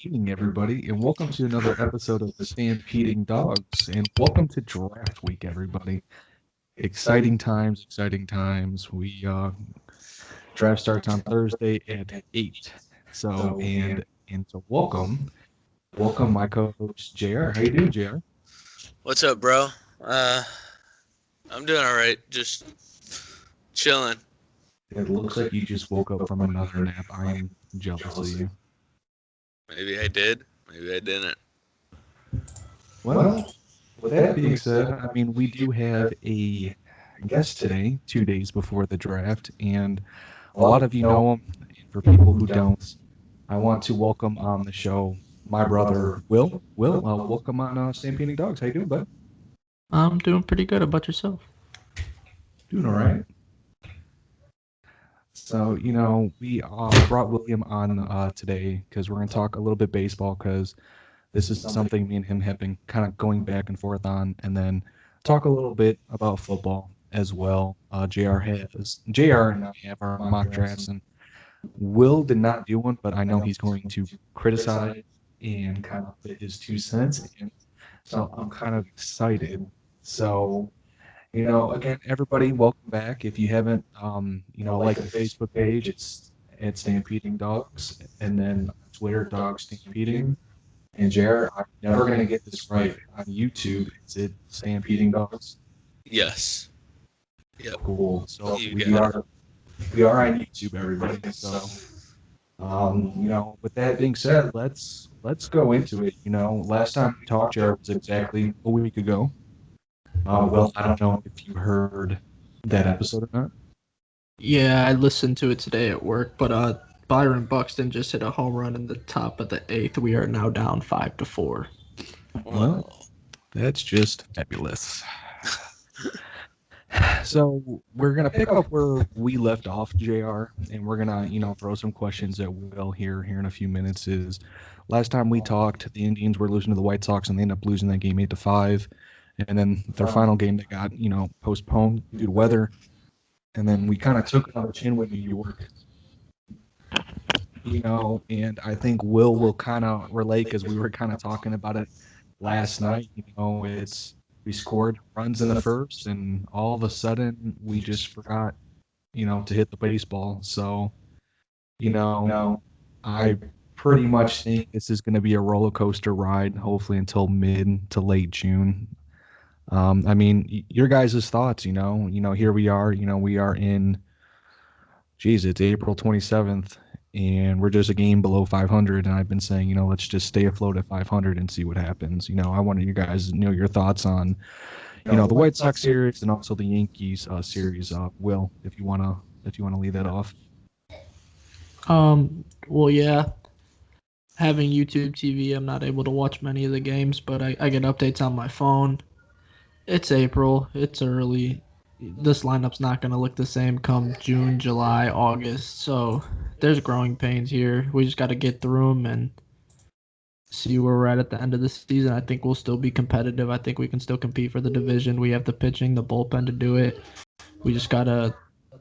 evening, everybody, and welcome to another episode of the Stampeding Dogs, and welcome to Draft Week, everybody. Exciting times, exciting times. Draft starts on Thursday at 8. So welcome my co-host JR. How you doing, JR? What's up, bro? Uh, I'm doing all right. Just chilling. It looks like you just woke up from another nap. I am jealous of you. Maybe I did. Maybe I didn't. Well, with that being said, I mean, we do have a guest today, 2 days before the draft, and a lot of you know him. And for people who don't, I want to welcome on the show my brother Will. Will, welcome on Stampeding Dogs. How you doing, bud? I'm doing pretty good. About yourself? Doing all right. So, we brought William on today because we're going to talk a little bit baseball because this is something me and him have been kind of going back and forth on, and then talk a little bit about football as well. JR and I have our mock drafts, and Will did not do one, but I know he's going to criticize and kind of put his 2 cents in. So I'm kind of excited. So, again, everybody, welcome back. If you haven't, like the Facebook page, it's at Stampeding Dogs, and then Twitter, Dogs Stampeding. And Jared, I'm never going to get this right. On YouTube, is it Stampeding Dogs? Yes. Yep. Cool. So You we got are on YouTube, everybody. So, with that being said, let's go into it. Last time we talked, Jared, was exactly a week ago. Well, I don't know if you heard that episode or not. Yeah, I listened to it today at work, but Byron Buxton just hit a home run in the top of the eighth. We are now down 5-4. Well, that's just fabulous. So we're gonna pick up where we left off, JR, and we're gonna throw some questions at Will here in a few minutes. Is last time we talked, the Indians were losing to the White Sox, and they ended up losing that game 8-5, and then their final game that got postponed due to weather, and then we kind of took another chin with New York. And I think will kind of relate because we were kind of talking about it last night. We scored runs in the first, and all of a sudden we just forgot, to hit the baseball. So, I pretty much think this is going to be a roller coaster ride, hopefully until mid to late June. I mean, your guys' thoughts, here we are, we are in, geez, it's April 27th, and we're just a game below 500. And I've been saying, let's just stay afloat at 500 and see what happens. I wanted you guys to know your thoughts on, the White Sox series and also the Yankees series. Will, if you wanna lead that off. Well, yeah. Having YouTube TV, I'm not able to watch many of the games, but I get updates on my phone. It's April. It's early. This lineup's not going to look the same come June, July, August. So there's growing pains here. We just got to get through them and see where we're at the end of the season. I think we'll still be competitive. I think we can still compete for the division. We have the pitching, the bullpen to do it. We just got to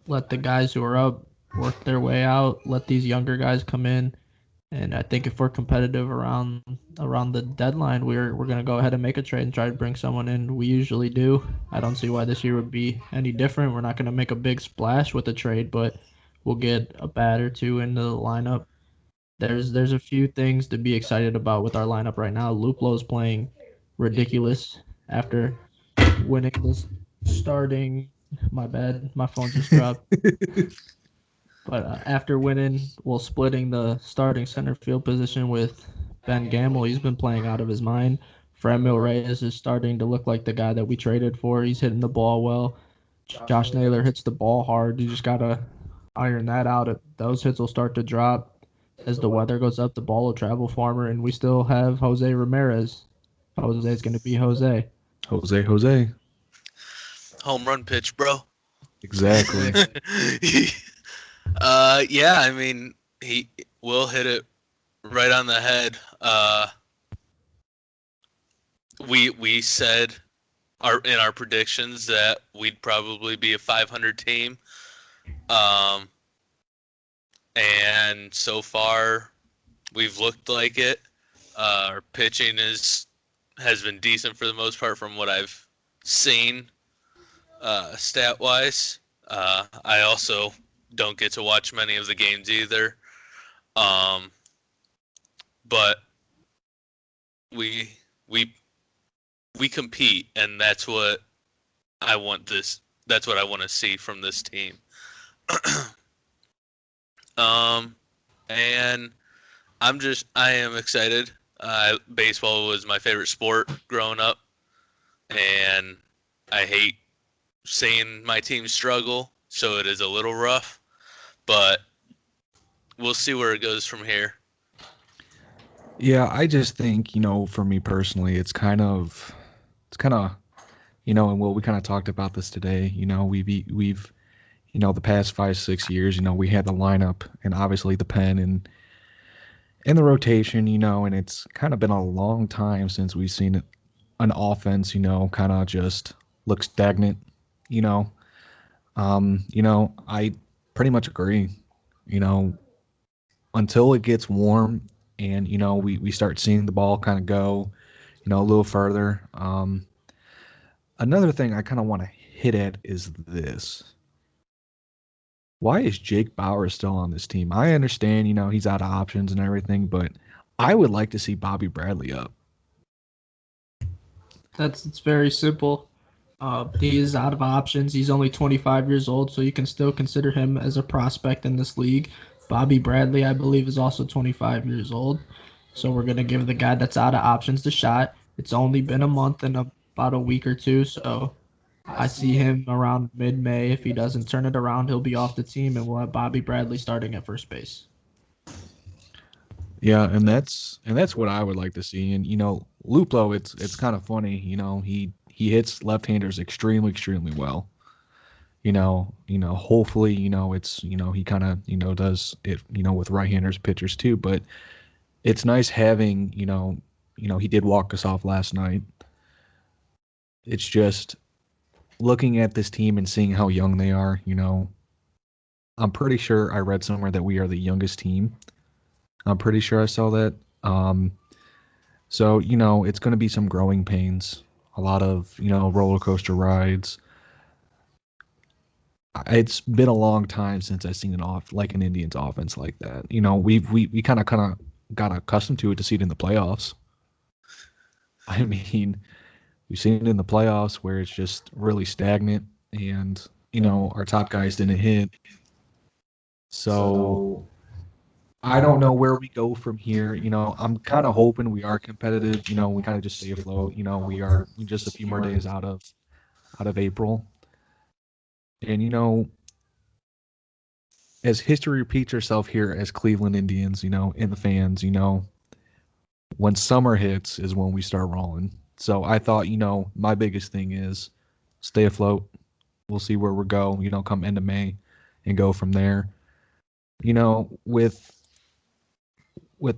let the guys who are up work their way out, let these younger guys come in. And I think if we're competitive around the deadline, we're going to go ahead and make a trade and try to bring someone in. We usually do. I don't see why this year would be any different. We're not going to make a big splash with the trade, but we'll get a bat or two into the lineup. There's a few things to be excited about with our lineup right now. Luplo's playing ridiculous after winning this starting. My bad, my phone just dropped. But after splitting the starting center field position with Ben Gamble, he's been playing out of his mind. Franmil Reyes is starting to look like the guy that we traded for. He's hitting the ball well. Josh Naylor hits the ball hard. You just got to iron that out. Those hits will start to drop. As the weather goes up, the ball will travel farther, and we still have Jose Ramirez. Jose's going to be Jose. Jose. home run pitch, bro. Exactly. Yeah, I mean, he will hit it right on the head. We said in our predictions that we'd probably be a 500 team. And so far we've looked like it. Our pitching has been decent for the most part from what I've seen, stat wise. I also don't get to watch many of the games either. Um, but we we we compete, and that's what I want this. That's what I want to see from this team. um, and I am excited. Baseball was my favorite sport growing up, and I hate seeing my team struggle, so it is a little rough, but we'll see where it goes from here. Yeah, I just think, for me personally, it's kind of, and well, we kind of talked about this today. We've, the past 5, 6 years, we had the lineup and obviously the pen and the rotation, and it's kind of been a long time since we've seen an offense, kind of just look stagnant, you know. I pretty much agree. You know, until it gets warm and we start seeing the ball kind of go a little further. Another thing I kind of want to hit at is this: why is Jake Bauer still on this team? I understand he's out of options and everything, but I would like to see Bobby Bradley up. It's very simple. He is out of options. He's only 25 years old, so you can still consider him as a prospect in this league. Bobby Bradley, I believe, is also 25 years old. So we're gonna give the guy that's out of options the shot. It's only been a month and about a week or two, so I see him around mid-May. If he doesn't turn it around, he'll be off the team, and we'll have Bobby Bradley starting at first base. Yeah, and that's what I would like to see. And Luplo, it's kind of funny. He hits left-handers extremely well. Hopefully, it's he kind of does it with right-handers pitchers too. But it's nice having he did walk us off last night. It's just looking at this team and seeing how young they are. I'm pretty sure I read somewhere that we are the youngest team. I'm pretty sure I saw that. So it's going to be some growing pains, a lot of roller coaster rides. It's been a long time since I've seen an Indians offense like that. We kind of got accustomed to it to see it in the playoffs. I mean, we've seen it in the playoffs where it's just really stagnant, and our top guys didn't hit. So I don't know where we go from here. I'm kind of hoping we are competitive. We kind of just stay afloat. We just a few more days out of April, and as history repeats itself here as Cleveland Indians, in the fans, when summer hits is when we start rolling. So I thought, my biggest thing is stay afloat. We'll see where we go, come end of May and go from there. You know, with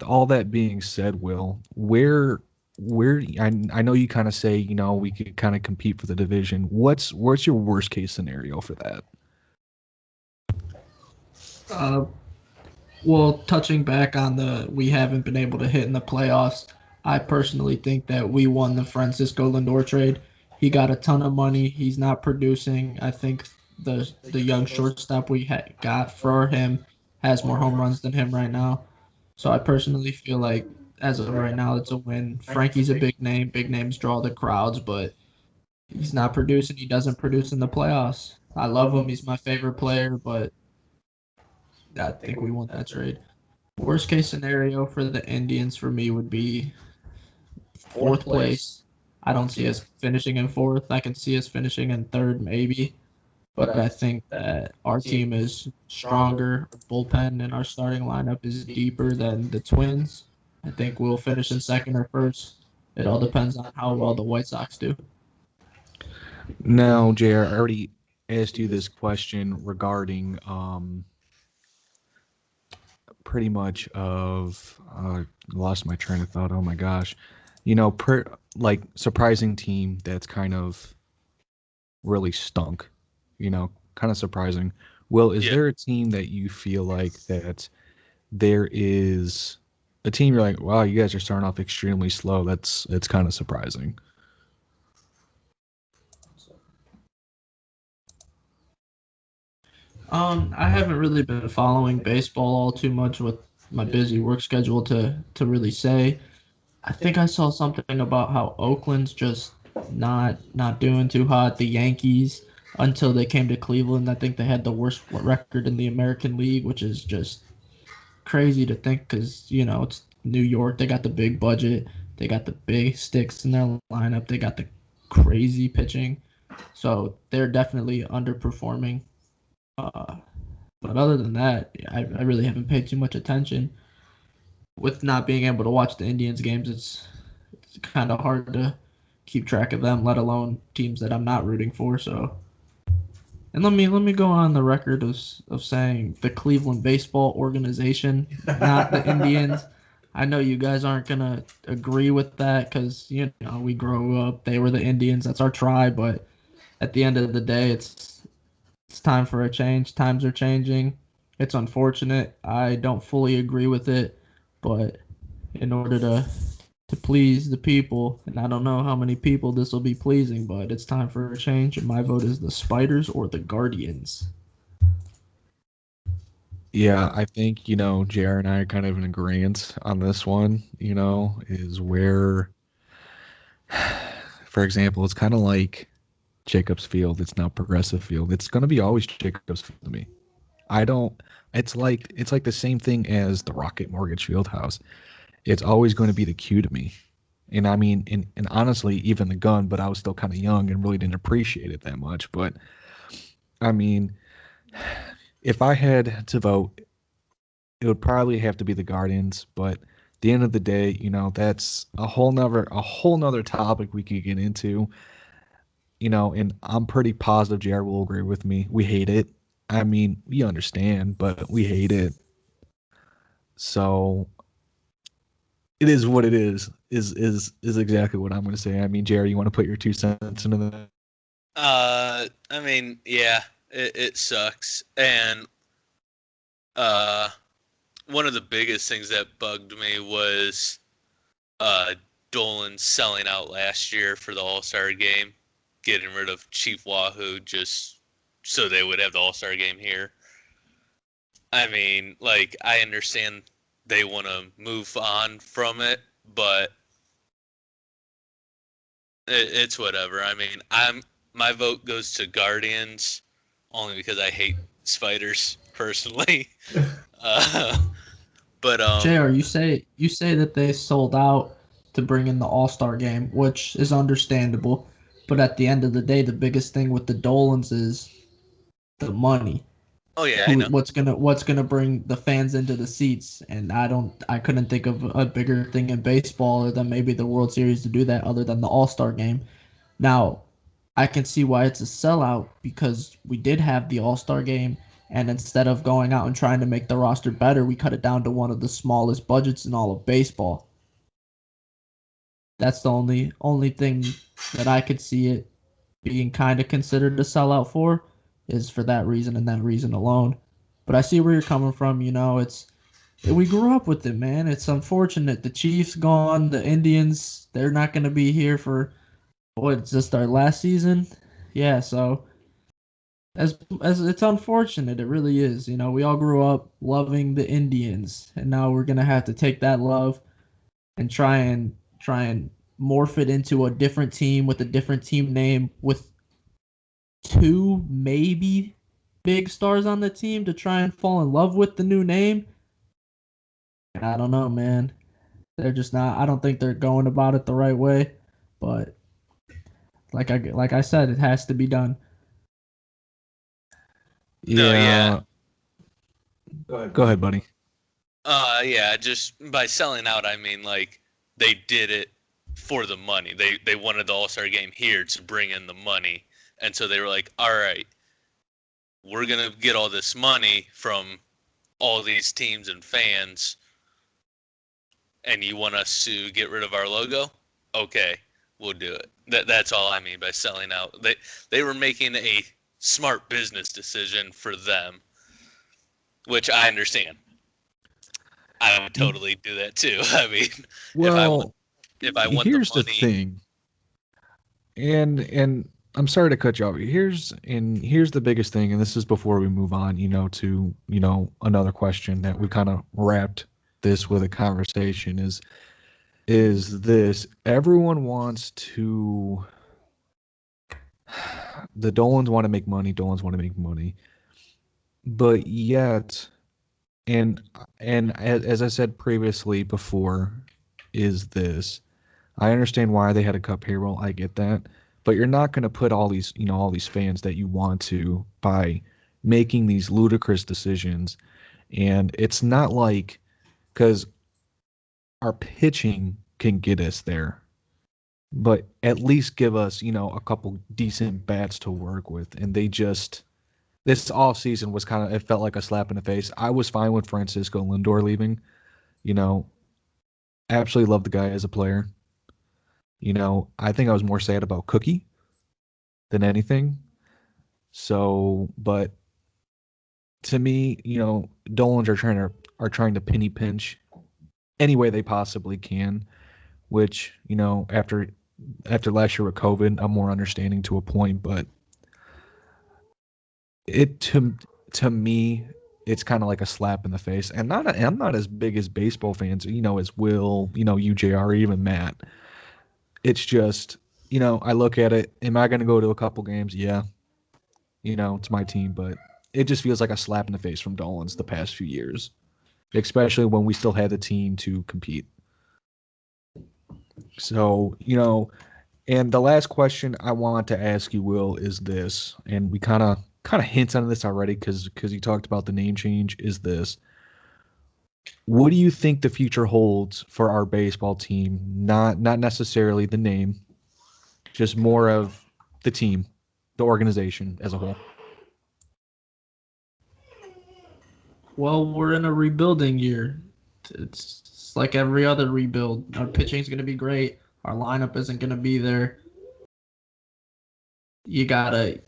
all that being said, Will, I know you kind of say, we could kind of compete for the division. What's your worst case scenario for that? Uh, well, touching back on we haven't been able to hit in the playoffs. I personally think that we won the Francisco Lindor trade. He got a ton of money. He's not producing. I think the young shortstop we got for him has more home runs than him right now. So I personally feel like as of right now, it's a win. Frankie's a big name. Big names draw the crowds, but he's not producing. He doesn't produce in the playoffs. I love him. He's my favorite player, but I think we won that trade. Worst case scenario for the Indians for me would be fourth place. I don't see us finishing in fourth. I can see us finishing in third, maybe. But I think that our team is stronger. Our bullpen and our starting lineup is deeper than the Twins. I think we'll finish in second or first. It all depends on how well the White Sox do. Now, JR, I already asked you this question regarding pretty much of lost my train of thought. Oh my gosh. Like surprising team that's kind of really stunk. Kind of surprising. Will, is Yeah. there a team that you feel like that there is a team you're like, wow, you guys are starting off extremely slow. It's kind of surprising. I haven't really been following baseball all too much with my busy work schedule to really say. I think I saw something about how Oakland's just not doing too hot. The Yankees, until they came to Cleveland, I think they had the worst record in the American League, which is just crazy to think because it's New York. They got the big budget. They got the big sticks in their lineup. They got the crazy pitching. So they're definitely underperforming. Uh, but other than that, I really haven't paid too much attention. With not being able to watch the Indians games, it's kind of hard to keep track of them, let alone teams that I'm not rooting for. So, and let me go on the record of saying the Cleveland Baseball Organization, not the Indians. I know you guys aren't gonna agree with that because we grew up. They were the Indians. That's our tribe. But at the end of the day, it's time for a change. Times are changing. It's unfortunate. I don't fully agree with it, but in order to please the people, and I don't know how many people this will be pleasing, but it's time for a change, and my vote is the Spiders or the Guardians. Yeah, I think, JR and I are kind of in agreement on this one, is where, for example, it's kind of like Jacobs Field. It's now Progressive Field. It's going to be always Jacobs Field to me. I don't, it's like the same thing as the Rocket Mortgage Fieldhouse. It's always going to be the Q to me. And I mean, and honestly, even the gun, but I was still kind of young and really didn't appreciate it that much. But I mean, if I had to vote, it would probably have to be the Guardians. But at the end of the day, that's a whole nother topic we could get into. And I'm pretty positive Jared will agree with me. We hate it. I mean, we understand, but we hate it. So it is what it is. Is exactly what I'm going to say. I mean, Jared, you want to put your 2 cents into that? I mean, yeah, it sucks. And uh, one of the biggest things that bugged me was uh, Dolan selling out last year for the All Star game, getting rid of Chief Wahoo just so they would have the All Star game here. I mean, like, I understand they want to move on from it, but it's whatever. I mean, my vote goes to Guardians only because I hate spiders personally. Uh, but JR, you say that they sold out to bring in the All-Star game, which is understandable, but at the end of the day, the biggest thing with the Dolans is the money. oh yeah, I Who know. what's gonna bring the fans into the seats, and I couldn't think of a bigger thing in baseball than maybe the World Series to do that other than the All-Star game. Now, I can see why it's a sellout because we did have the All-Star game, and instead of going out and trying to make the roster better, we cut it down to one of the smallest budgets in all of baseball. That's the only thing that I could see it being kind of considered a sellout for is for that reason and that reason alone. But I see where you're coming from. It's we grew up with it, man. It's unfortunate. The Chiefs gone, the Indians, they're not going to be here for what? It's just our last season. Yeah, so as it's unfortunate, it really is. We all grew up loving the Indians, and now we're gonna have to take that love and try and morph it into a different team with a different team name with two maybe big stars on the team to try and fall in love with the new name. I don't know, man. They're just not. I don't think they're going about it the right way. But like I said, it has to be done. No, yeah. Yeah. Go ahead, buddy. Yeah, just by selling out, I mean, like, they did it for the money. They wanted the All-Star game here to bring in the money. And so they were like, all right, we're going to get all this money from all these teams and fans, and you want us to get rid of our logo? Okay, we'll do it. That's all I mean by selling out. They were making a smart business decision for them, which I understand. I would totally do that too. I mean, if I want Well, if I want the here's the money, thing, and I'm sorry to cut you off. Here's the biggest thing, and this is before we move on, to another question that we kind of wrapped this with a conversation is this: everyone wants to, the Dolans want to make money, Dolans want to make money, but yet, and as I said previously before, is this: I understand why they had to cut payroll. I get that. But you're not going to put all these fans that you want to by making these ludicrous decisions. And it's not like, because our pitching can get us there, but at least give us, a couple decent bats to work with. And this off season was it felt like a slap in the face. I was fine with Francisco Lindor leaving. You know, absolutely love the guy as a player. I think I was more sad about Cookie than anything. So, but to me, Dolans are trying to penny pinch any way they possibly can. Which after last year with COVID, I'm more understanding to a point. But it to me, it's kind of like a slap in the face. And I'm not as big as baseball fans, as Will, UJR, even Matt. It's just, I look at it. Am I going to go to a couple games? Yeah, it's my team, but it just feels like a slap in the face from Dolans the past few years, especially when we still had the team to compete. So, and the last question I want to ask you, Will, is this, and we kind of hint on this already because you talked about the name change. Is this: what do you think the future holds for our baseball team? Not necessarily the name, just more of the team, the organization as a whole. Well, we're in a rebuilding year. It's like every other rebuild. Our pitching's going to be great. Our lineup isn't going to be there. You gotta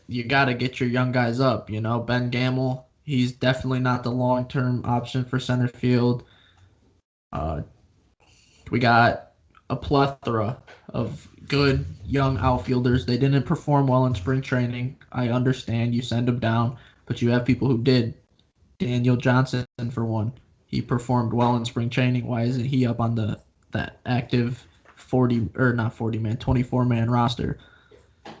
get your young guys up. Ben Gamel, he's definitely not the long term option for center field. Uh, we got a plethora of good young outfielders. They didn't perform well in spring training. I understand you send them down, but you have people who did. Daniel Johnson, for one, he performed well in spring training. Why isn't he up on that active 40 or not 40 man 24-man roster?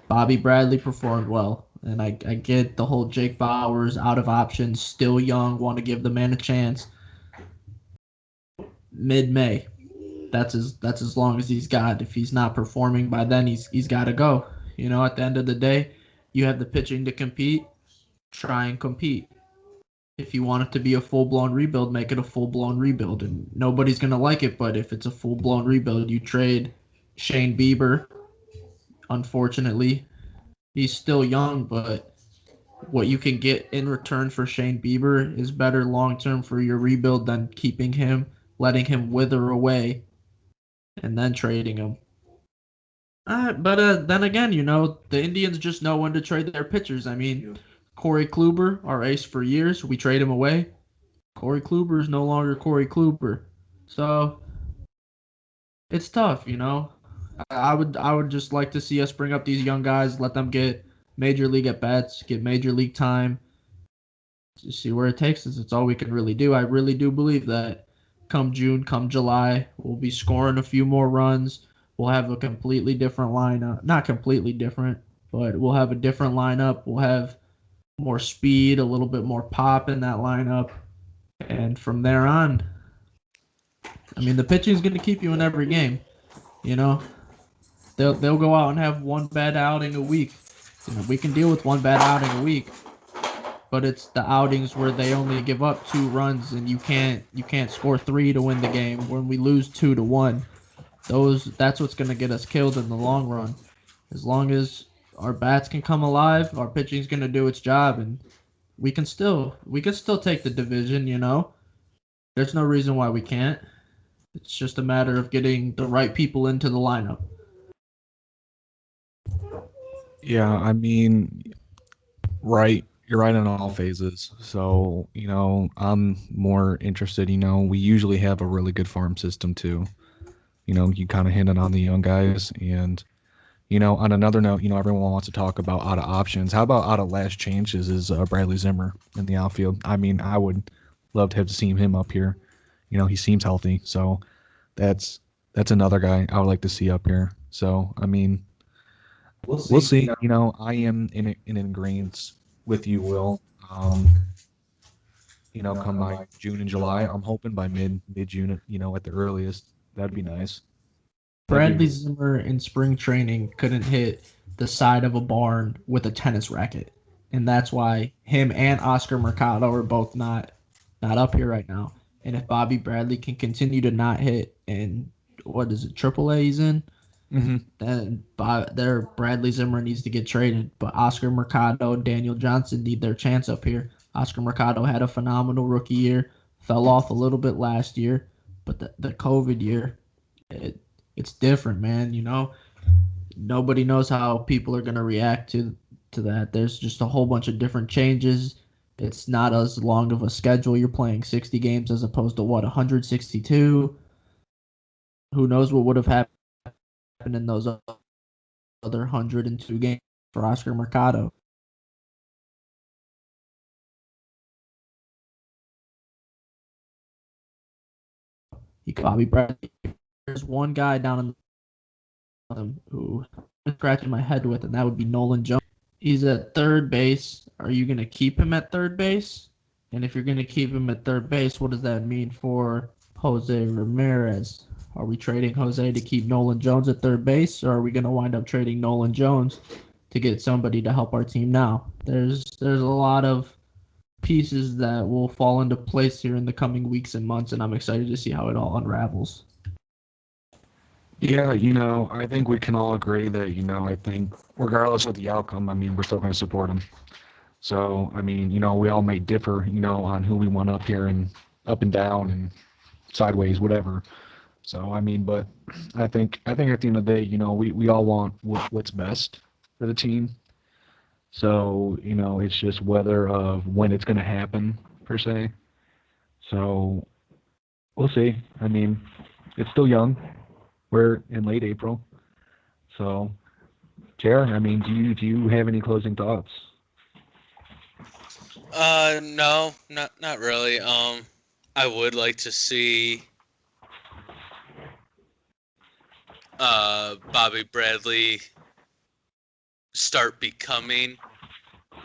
Bobby Bradley performed well, and I get the whole Jake Bauers out of options, still young, want to give the man a chance. Mid-May, that's as long as he's got. If he's not performing by then, he's got to go. At the end of the day, you have the pitching to compete. Try and compete. If you want it to be a full-blown rebuild, make it a full-blown rebuild. And nobody's going to like it, but if it's a full-blown rebuild, you trade Shane Bieber. Unfortunately, he's still young, but what you can get in return for Shane Bieber is better long-term for your rebuild than keeping him, letting him wither away, and then trading him. But then again, the Indians just know when to trade their pitchers. I mean, Corey Kluber, our ace for years, we trade him away. Corey Kluber is no longer Corey Kluber. So it's tough. I would just like to see us bring up these young guys, let them get major league at bats, get major league time, just see where it takes us. It's all we can really do. I really do believe that come June, come July, we'll be scoring a few more runs. We'll have a completely different lineup. Not completely different, but we'll have a different lineup. We'll have more speed, a little bit more pop in that lineup. And from there on, I mean, the pitching is going to keep you in every game. You know, they'll go out and have one bad outing a week. We can deal with one bad outing a week, but it's the outings where they only give up 2 runs and you can't score 3 to win the game. When we lose 2-1, that's what's going to get us killed in the long run. As long as our bats can come alive, our pitching's going to do its job, and we can still take the division. There's no reason why we can't. It's just a matter of getting the right people into the lineup. Yeah, I mean, right. You're right in all phases. So, I'm more interested, we usually have a really good farm system too. You kind of hinted on the young guys. And, on another note, everyone wants to talk about out of options. How about out of last changes is Bradley Zimmer in the outfield? I mean, I would love to have seen him up here. He seems healthy. So that's another guy I would like to see up here. So, I mean, we'll see. I am in agreement with you, Will. Um, come by June and July. I'm hoping by mid June, at the earliest. That'd be nice. That'd be Bradley Zimmer in spring training couldn't hit the side of a barn with a tennis racket, and that's why him and Oscar Mercado are both not up here right now. And if Bobby Bradley can continue to not hit, and what is it, AAA he's in, hmm then Bradley Zimmer needs to get traded. But Oscar Mercado and Daniel Johnson need their chance up here. Oscar Mercado had a phenomenal rookie year, fell off a little bit last year, but the COVID year, it, it's different, man. Nobody knows how people are gonna react to that. There's just a whole bunch of different changes. It's not as long of a schedule. You're playing 60 games as opposed to 162. Who knows what would have happened in those other 102 games for Oscar Mercado. He could Bobby Bradley. There's one guy down in who I'm scratching my head with, and that would be Nolan Jones. He's at third base. Are you going to keep him at third base? And if you're going to keep him at third base, what does that mean for Jose Ramirez? Are we trading Jose to keep Nolan Jones at third base, or are we going to wind up trading Nolan Jones to get somebody to help our team now? There's a lot of pieces that will fall into place here in the coming weeks and months, and I'm excited to see how it all unravels. Yeah, I think we can all agree that, I think regardless of the outcome, I mean, we're still going to support him. So, I mean, we all may differ, on who we want up here and up and down and sideways, whatever. So, I mean, but I think at the end of the day, we all want what's best for the team. So, it's just whether of when it's going to happen per se. So, we'll see. I mean, it's still young. We're in late April. So, Jared, I mean, do you have any closing thoughts? No, not really. I would like to see Bobby Bradley start becoming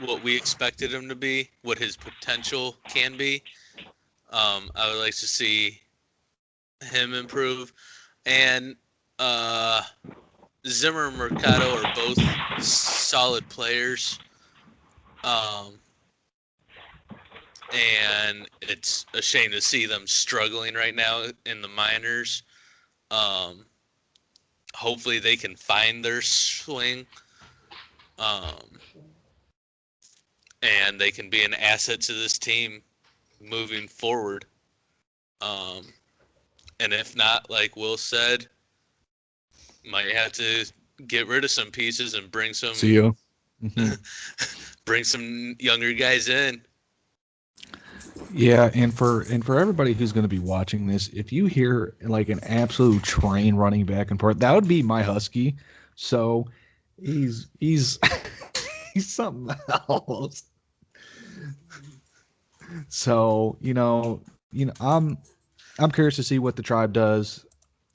what we expected him to be, what his potential can be. I would like to see him improve, and Zimmer and Mercado are both solid players. Um, and it's a shame to see them struggling right now in the minors. Um, hopefully they can find their swing, um, and they can be an asset to this team moving forward. Um, and if not, like Will said, might have to get rid of some pieces and See you. bring some younger guys in. Yeah, and for everybody who's going to be watching this, if you hear like an absolute train running back and forth, that would be my husky. So he's he's something else. So I'm curious to see what the tribe does.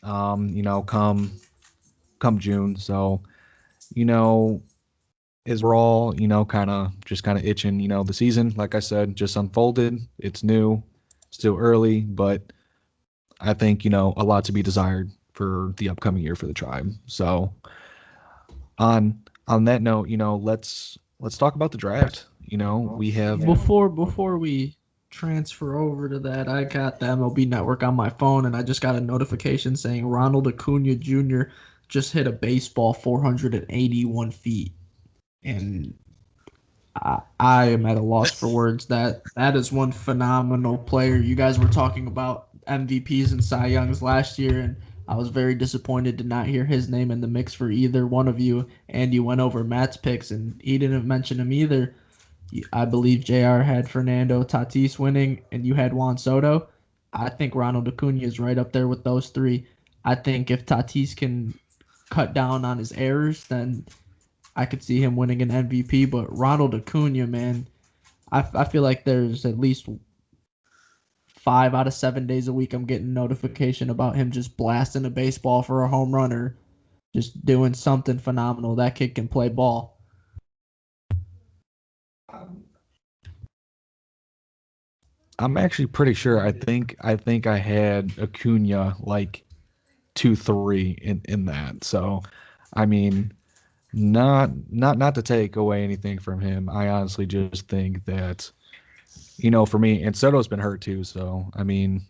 Come June. So you know, as we're all kind of itching. The season, like I said, just unfolded. It's new, still early, but I think a lot to be desired for the upcoming year for the tribe. So on that note, let's talk about the draft. We have Before we transfer over to that, I got the MLB Network on my phone, and I just got a notification saying Ronald Acuna Jr. just hit a baseball 481 feet, and I am at a loss for words. That is one phenomenal player. You guys were talking about MVPs and Cy Youngs last year, and I was very disappointed to not hear his name in the mix for either one of you. And you went over Matt's picks, and he didn't mention him either. I believe JR had Fernando Tatis winning, and you had Juan Soto. I think Ronald Acuna is right up there with those three. I think if Tatis can cut down on his errors, then I could see him winning an MVP. But Ronald Acuna, man, I feel like there's at least 5 out of 7 days a week I'm getting notification about him just blasting a baseball for a home run or just doing something phenomenal. That kid can play ball. I'm actually pretty sure. I think I had Acuna like 2-3 in that. So, I mean, not to take away anything from him. I honestly just think that for me, and Soto's been hurt too. So, I mean,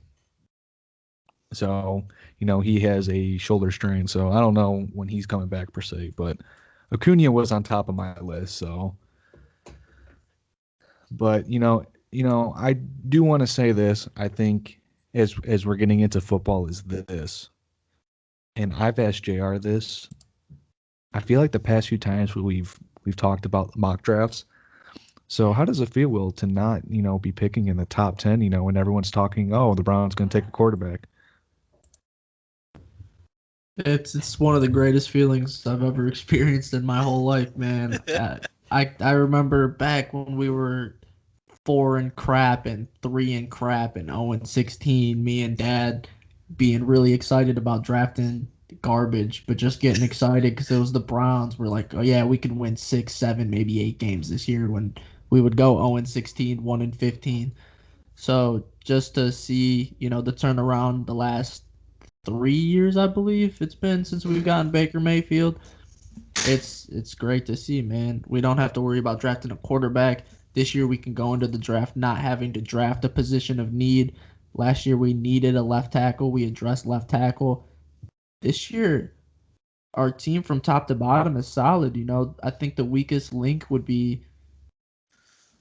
he has a shoulder strain. So I don't know when he's coming back per se, but Acuna was on top of my list. So, but I do want to say this. I think as we're getting into football is this, and I've asked Jr. this. I feel like the past few times we've talked about mock drafts. So how does it feel, Will, to not be picking in the top 10? When everyone's talking, oh, the Browns going to take a quarterback. It's one of the greatest feelings I've ever experienced in my whole life, man. I remember back when we were 4 and crap and 3 and crap and 0 and 16. Me and Dad being really excited about drafting garbage, but just getting excited because it was the Browns. We're like, oh yeah, we can win 6, 7, maybe 8 games this year. When we would go 0 and 16, 1 and 15. So just to see, the turnaround the last 3 years, I believe it's been since we've gotten Baker Mayfield. It's great to see, man. We don't have to worry about drafting a quarterback. This year we can go into the draft not having to draft a position of need. Last year we needed a left tackle. We addressed left tackle. This year our team from top to bottom is solid. I think the weakest link would be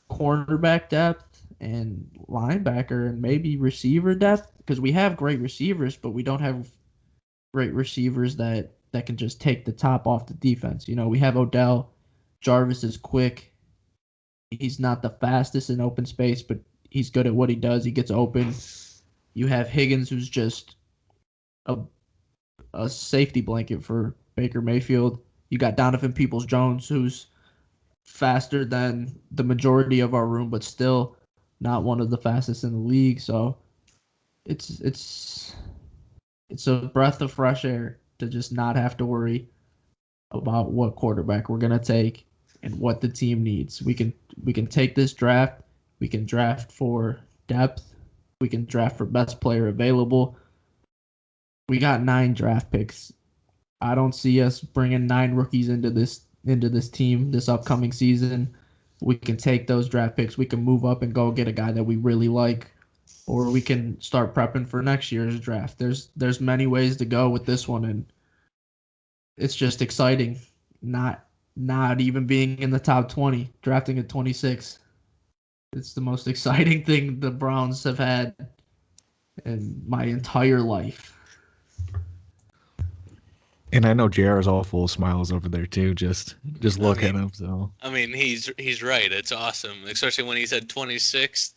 cornerback depth and linebacker and maybe receiver depth because we have great receivers, but we don't have great receivers that can just take the top off the defense. We have Odell. Jarvis is quick. He's not the fastest in open space, but he's good at what he does. He gets open. You have Higgins, who's just a safety blanket for Baker Mayfield. You got Donovan Peoples-Jones, who's faster than the majority of our room, but still not one of the fastest in the league. So it's a breath of fresh air to just not have to worry about what quarterback we're gonna take and what the team needs. We can take this draft. We can draft for depth. We can draft for best player available. We got 9 draft picks. I don't see us bringing 9 rookies into this team this upcoming season. We can take those draft picks. We can move up and go get a guy that we really like, or we can start prepping for next year's draft. There's many ways to go with this one, and it's just exciting. Not even being in the top 20, drafting at 26. It's the most exciting thing the Browns have had in my entire life. And I know JR is all full of smiles over there too. Just look at him. So I mean, he's right. It's awesome, especially when he said 26th.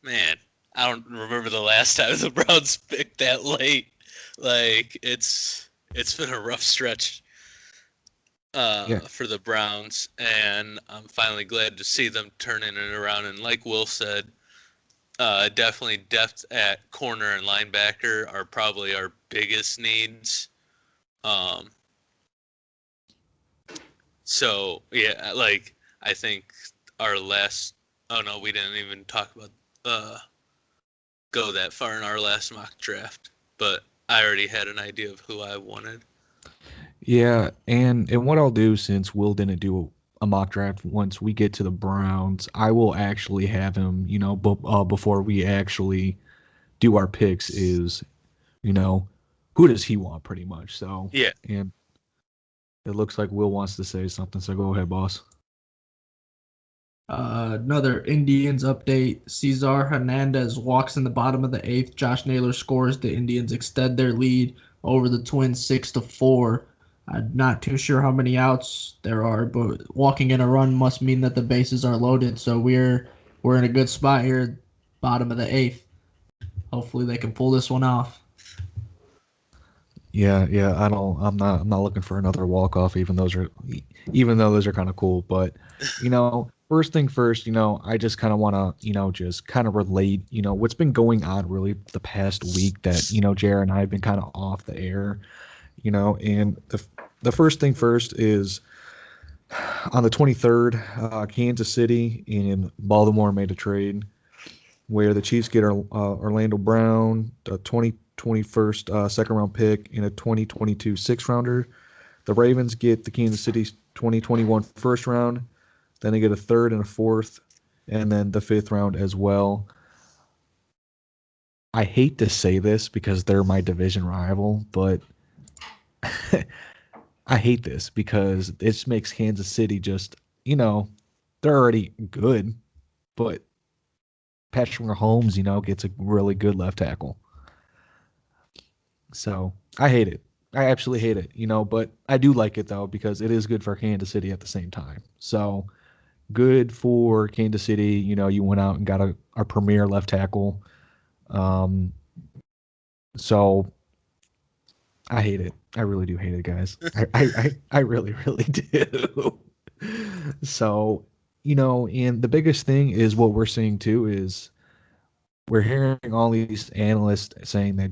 Man, I don't remember the last time the Browns picked that late. Like it's been a rough stretch for the Browns, and I'm finally glad to see them turning it around. And like Will said, definitely depth at corner and linebacker are probably our biggest needs. So yeah, like I think our last. Oh no, we didn't even talk about go that far in our last mock draft, but I already had an idea of who I wanted. yeah, and what I'll do since Will didn't do a mock draft once we get to the Browns, I will actually have him. Before we actually do our picks, is you know who does he want pretty much. So Yeah. and it looks like Will wants to say something. So go ahead, boss. Another Indians update. Cesar Hernandez walks in the bottom of the 8th. Josh Naylor scores. The Indians extend their lead over the Twins 6-4. I'm not too sure how many outs there are, but walking in a run must mean that the bases are loaded. So we're in a good spot here, bottom of the eighth. Hopefully they can pull this one off. Yeah, yeah. I'm not looking for another walk off. Even though those are kind of cool. But first thing first. I just kind of want to just kind of relate. What's been going on really the past week that Jared and I have been kind of off the air. And the first thing first is on the 23rd, Kansas City and Baltimore made a trade where the Chiefs get Orlando Brown, a 2021st second round pick, and a 2022 sixth rounder. The Ravens get the Kansas City 2021 first round. Then they get a third and a fourth, and then the fifth round as well. I hate to say this because they're my division rival, but I hate this because this makes Kansas City just, they're already good, but Patrick Mahomes, gets a really good left tackle. So I hate it. I absolutely hate it, but I do like it though because it is good for Kansas City at the same time. So good for Kansas City. You went out and got a premier left tackle. Um, so I hate it. I really do hate it, guys. I really, really do. So, and the biggest thing is what we're seeing too is we're hearing all these analysts saying that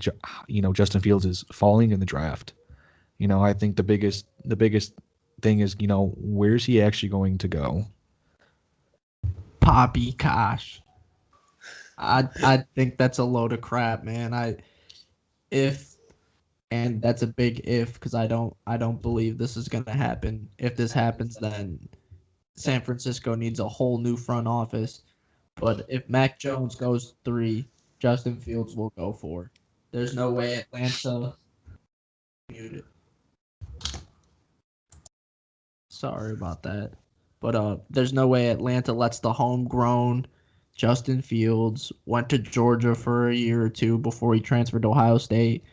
Justin Fields is falling in the draft. I think the biggest thing is where's he actually going to go? Poppy Kosh. I think that's a load of crap, man. If and that's a big if because I don't believe this is gonna happen. If this happens, then San Francisco needs a whole new front office. But if Mac Jones goes 3, Justin Fields will go 4. There's no way Atlanta muted. Sorry about that. But there's no way Atlanta lets the homegrown Justin Fields went to Georgia for a year or two before he transferred to Ohio State.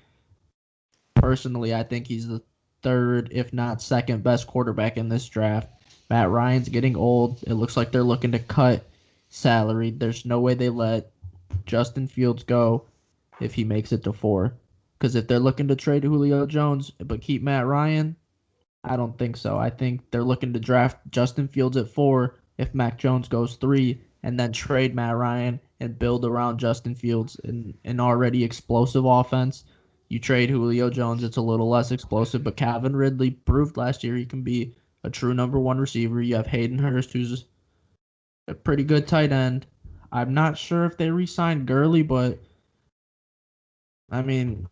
Personally, I think he's the third, if not second best quarterback in this draft. Matt Ryan's getting old. It looks like they're looking to cut salary. There's no way they let Justin Fields go if he makes it to 4. Because if they're looking to trade Julio Jones but keep Matt Ryan, I don't think so. I think they're looking to draft Justin Fields at 4 if Mac Jones goes 3, and then trade Matt Ryan and build around Justin Fields in an already explosive offense. You trade Julio Jones, it's a little less explosive, but Calvin Ridley proved last year he can be a true number one receiver. You have Hayden Hurst, who's a pretty good tight end. I'm not sure if they re-signed Gurley, but I mean,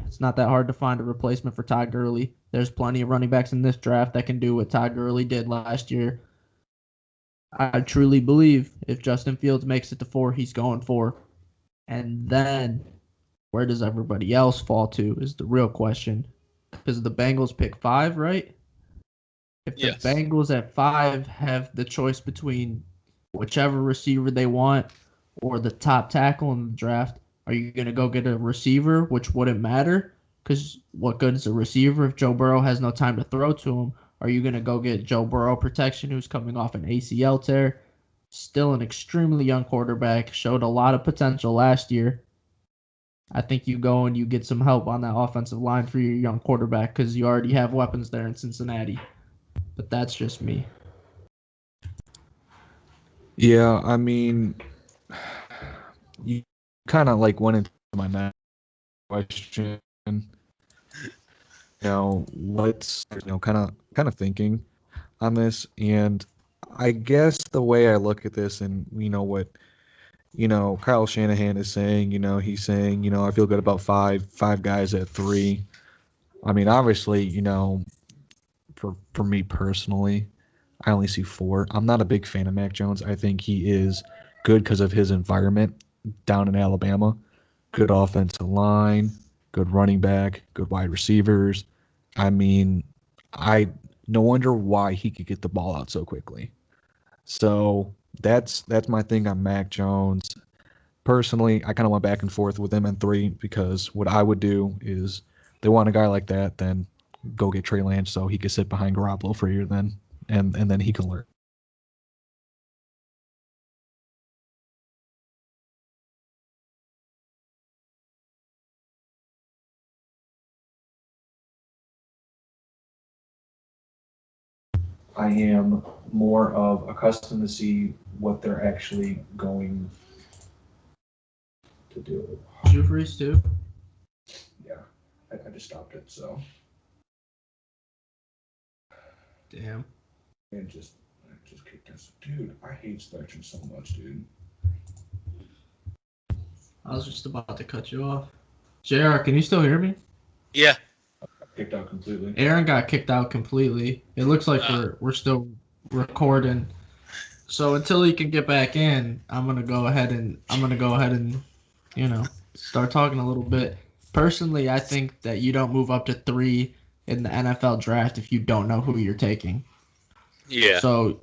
it's not that hard to find a replacement for Todd Gurley. There's plenty of running backs in this draft that can do what Todd Gurley did last year. I truly believe if Justin Fields makes it to 4, he's going 4. And then where does everybody else fall to is the real question. Because the Bengals pick 5, right? If the Yes. Bengals at 5 have the choice between whichever receiver they want or the top tackle in the draft, are you going to go get a receiver, which wouldn't matter? Because what good is a receiver if Joe Burrow has no time to throw to him? Are you going to go get Joe Burrow protection, who's coming off an ACL tear? Still an extremely young quarterback, showed a lot of potential last year. I think you go and you get some help on that offensive line for your young quarterback because you already have weapons there in Cincinnati. But that's just me. Yeah, I mean, you kind of like went into my next question. What's kind of thinking on this, and I guess the way I look at this, and what Kyle Shanahan is saying. He's saying I feel good about five guys at 3. I mean, obviously, for me personally, I only see 4. I'm not a big fan of Mac Jones. I think he is good because of his environment down in Alabama. Good offensive line, good running back, good wide receivers. I mean, I no wonder why he could get the ball out so quickly. So that's my thing on Mac Jones. Personally, I kind of went back and forth with him in 3 because what I would do is they want a guy like that, then go get Trey Lance so he could sit behind Garoppolo for a year then, and then he can learn. I am more of accustomed to see what they're actually going to do. Drew Brees too. Yeah, I just stopped it, so. Damn. And I just kicked this. Dude, I hate Spectrum so much, dude. I was just about to cut you off. JR, can you still hear me? Yeah. Kicked out completely. Aaron got kicked out completely. It looks like we're still recording. So until he can get back in, I'm gonna go ahead and start talking a little bit. Personally, I think that you don't move up to 3 in the NFL draft if you don't know who you're taking. Yeah. So